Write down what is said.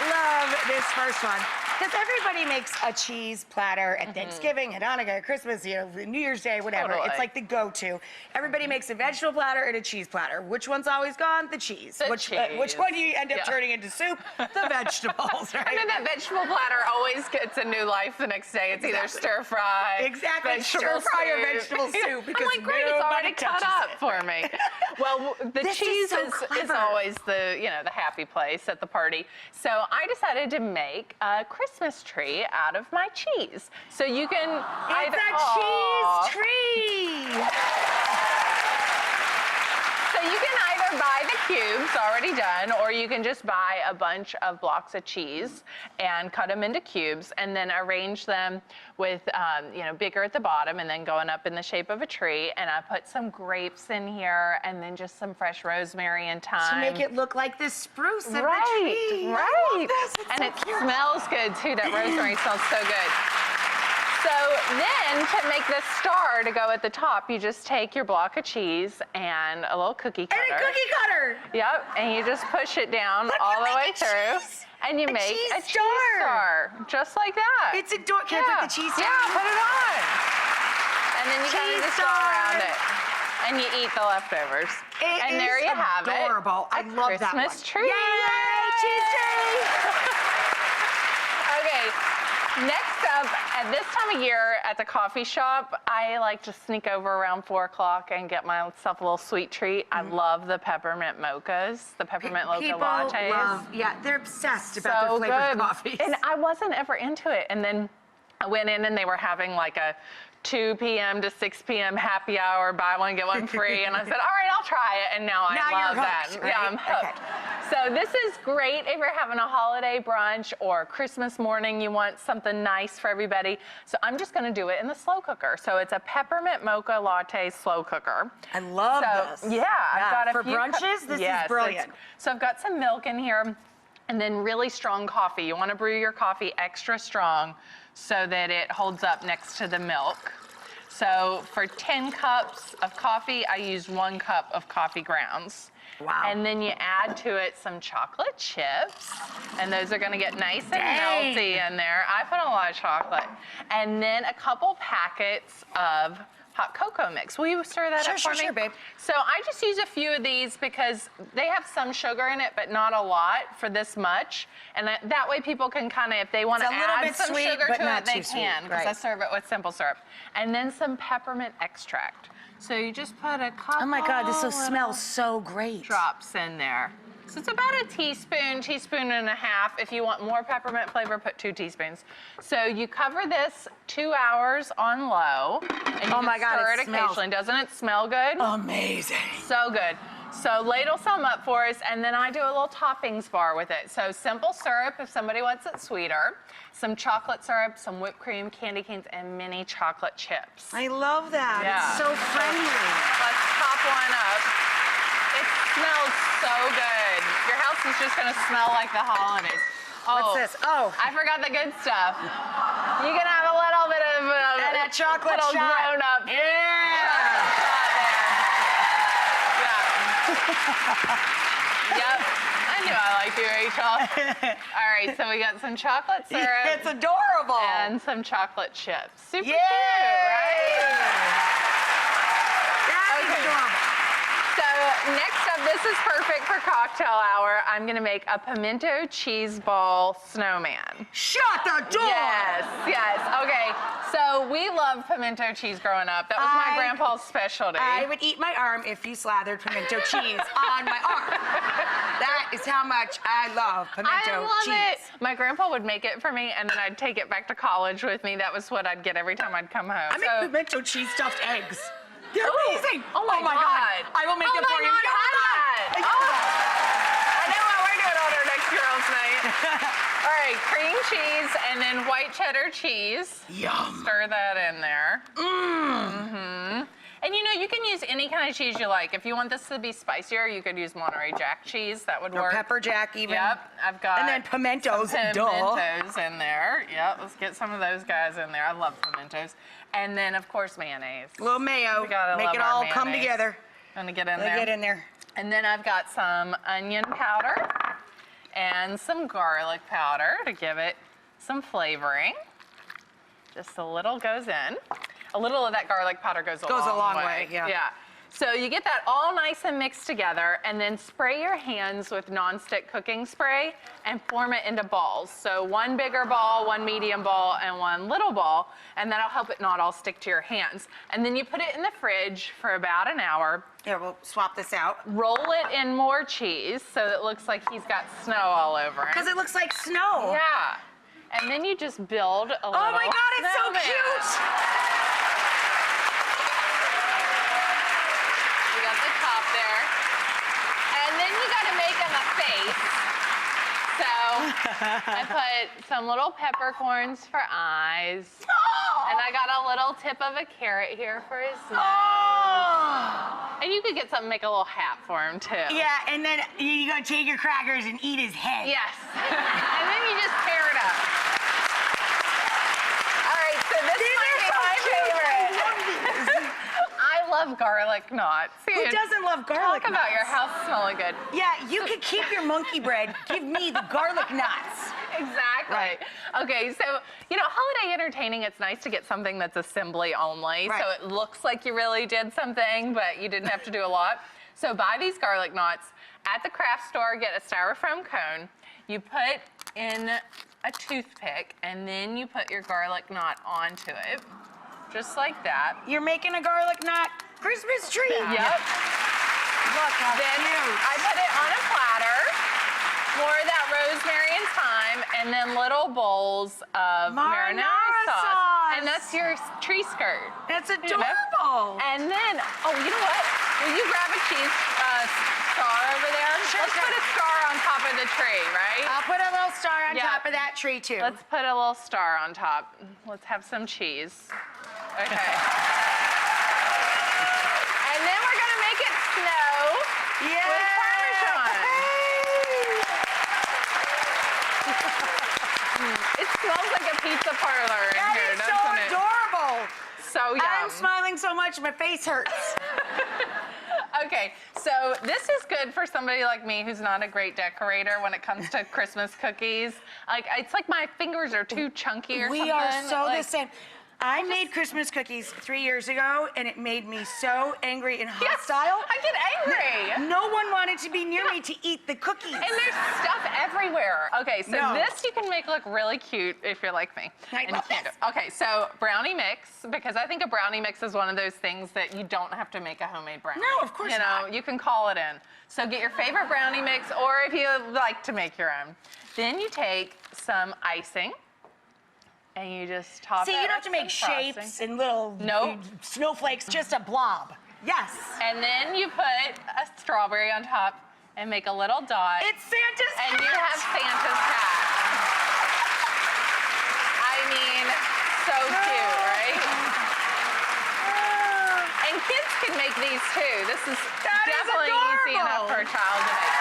love this first one. Because everybody makes a cheese platter at Thanksgiving, at Hanukkah, at Christmas, New Year's Day, whatever. Totally. It's like the go-to. Everybody makes a vegetable platter and a cheese platter. Which one's always gone? The cheese. Which one do you end up turning into soup? The vegetables, right? And then that vegetable platter always gets a new life the next day. It's either stir fry, stir fry or vegetable soup. Because I'm like, great, it's already cut up for me. Well, the cheese is always the the happy place at the party. So I decided to make a Christmas tree out of my cheese. So you can cheese tree. So you can either buy the cubes already done, or you can just buy a bunch of blocks of cheese and cut them into cubes and then arrange them with, bigger at the bottom and then going up in the shape of a tree. And I put some grapes in here and then just some fresh rosemary and thyme. To make it look like the spruce of the tree. Right. And it smells good too. That rosemary smells so good. So then, to make the star to go at the top, you just take your block of cheese and a little cookie cutter. And a cookie cutter! Yep, and you just push it down all the way through. And you make a cheese star. Just like that. It's adorable. Can I put the cheese down? Yeah, put it on. And then you kind of just go around it. And you eat the leftovers. And there you have it. Adorable. I love that one. Christmas tree. Yay! Cheese tree! Okay. Next up, at this time of year at the coffee shop, I like to sneak over around 4 o'clock and get myself a little sweet treat. I love the peppermint mochas, the peppermint mocha lattes. They're obsessed about their flavored coffees. And I wasn't ever into it. And then I went in and they were having like a 2 p.m. to 6 p.m. happy hour, buy one, get one free. And I said, all right, I'll try it. And now I love that. Right? Yeah, I'm hooked. Okay. So this is great if you're having a holiday brunch or Christmas morning, you want something nice for everybody. So I'm just gonna do it in the slow cooker. So it's a peppermint mocha latte slow cooker. I love this. Yeah, I've got for brunches, this is brilliant. So I've got some milk in here and then really strong coffee. You wanna brew your coffee extra strong so that it holds up next to the milk. So for 10 cups of coffee, I used 1 cup of coffee grounds. Wow. And then you add to it some chocolate chips, and those are gonna get nice and melty in there. I put a lot of chocolate. And then a couple packets of hot cocoa mix. Will you stir that up for me? Sure, babe. So I just use a few of these because they have some sugar in it, but not a lot for this much. And that way people can kind of, if they want to add some sugar to it, they can, because I serve it with simple syrup. And then some peppermint extract. So you just put a couple. Oh my God, this smells so great. Drops in there. So it's about a teaspoon and a half. If you want more peppermint flavor, put 2 teaspoons. So you cover this 2 hours on low, and you stir it occasionally. Doesn't it smell good? Amazing. So good. So ladle some up for us, and then I do a little toppings bar with it. So simple syrup, if somebody wants it sweeter, some chocolate syrup, some whipped cream, candy canes, and mini chocolate chips. I love that. Yeah. It's so friendly. Let's top one up. It smells so good. Your house is just gonna smell like the holidays. What's this? Oh. I forgot the good stuff. You can have a little bit of and a chocolate shot. Grown up. Yeah. Yep. I knew I liked you, Rachel. All right, so we got some chocolate syrup. It's adorable. And some chocolate chips. Super cute, right? That is adorable. So next up, this is perfect for cocktail hour. I'm gonna make a pimento cheese ball snowman. Shut the door! Yes, yes. Okay, so we loved pimento cheese growing up. That was my grandpa's specialty. I would eat my arm if you slathered pimento cheese on my arm. That is how much I love pimento cheese. I love it. My grandpa would make it for me, and then I'd take it back to college with me. That was what I'd get every time I'd come home. I make pimento cheese stuffed eggs. They're amazing. Oh my God. I will make them for you. I know what we're doing on our next girls' night. All right, cream cheese and then white cheddar cheese. Yum. Stir that in there. And you can use any kind of cheese you like. If you want this to be spicier, you could use Monterey Jack cheese. That would work. Or pepper jack even. Yep, I've got. And then pimentos. Pimentos in there. Yep, let's get some of those guys in there. I love pimentos. And then, of course, mayonnaise. A little mayo. We gotta make love it our all mayonnaise. come together. Gonna get in there. Get in there. And then I've got some onion powder. and some garlic powder to give it some flavoring. Just a little goes in. A little of that garlic powder goes a long way. Yeah. So you get that all nice and mixed together, and then spray your hands with nonstick cooking spray and form it into balls. So one bigger ball, one medium ball, and one little ball, and that'll help it not all stick to your hands. And then you put it in the fridge for about an hour. Here, we'll swap this out. Roll it in more cheese so it looks like he's got snow all over it. Because it looks like snow. Yeah. And then you just build a little Oh my God, it's snowman. so cute! You got the top there. And then you got to make him a face. So I put some little peppercorns for eyes. Oh! And I got a little tip of a carrot here for his nose. Oh! And you could get something, make a little hat for him too. Yeah, and then you gotta take your crackers and eat his head. Yes. And then you just tear it up. All right, so this might be my favorite. I love garlic knots. Who doesn't love garlic Talk about knots? your house smelling good. Yeah, you could keep your monkey bread. Give me the garlic knots. Exactly. Right. Okay, so, you know, holiday entertaining, it's nice to get something that's assembly only. Right. So it looks like you really did something, but you didn't have to do a lot. So buy these garlic knots. At the craft store, get a styrofoam cone. You put in a toothpick, and then you put your garlic knot onto it. Just like that. You're making a garlic knot Christmas tree. Yep. Look how Then cute. I put it on a platter. More of that rosemary and thyme, and then little bowls of marinara sauce. And that's your tree skirt. That's You know? adorable. And then, oh, you know what? Will you grab a cheese star over there? Sure, Let's put a star on top of the tree, right? I'll put a little star on Yeah. top of that tree too. Let's put a little star on top. Let's have some cheese. Okay. And then we're gonna make it snow with Parmesan. It smells like a pizza parlor in That here, is so doesn't it? adorable. So yum. I'm smiling so much my face hurts. Okay, so this is good for somebody like me who's not a great decorator when it comes to Christmas cookies. Like, it's like my fingers are too chunky or something. We are so like, the same. I made Christmas cookies 3 years ago, and it made me so angry and hostile. I get angry. No one wanted to be near me to eat the cookies. And there's stuff everywhere. Okay, so No. this you can make look really cute if you're like me. I And love you can't this. do- Okay, so brownie mix, because I think a brownie mix is one of those things that you don't have to make a homemade brownie. No, of course You know, not. you can call it in. So get your favorite brownie mix, or if you like to make your own. Then you take some icing, and you just top it See, you don't have to with make some frosting. shapes and little Nope. snowflakes, just a blob. Yes. And then you put a strawberry on top and make a little dot. It's Santa's And you have Santa's hat. I mean, so cute, right? And kids can make these too. This is That is definitely easy enough adorable. for a child to make.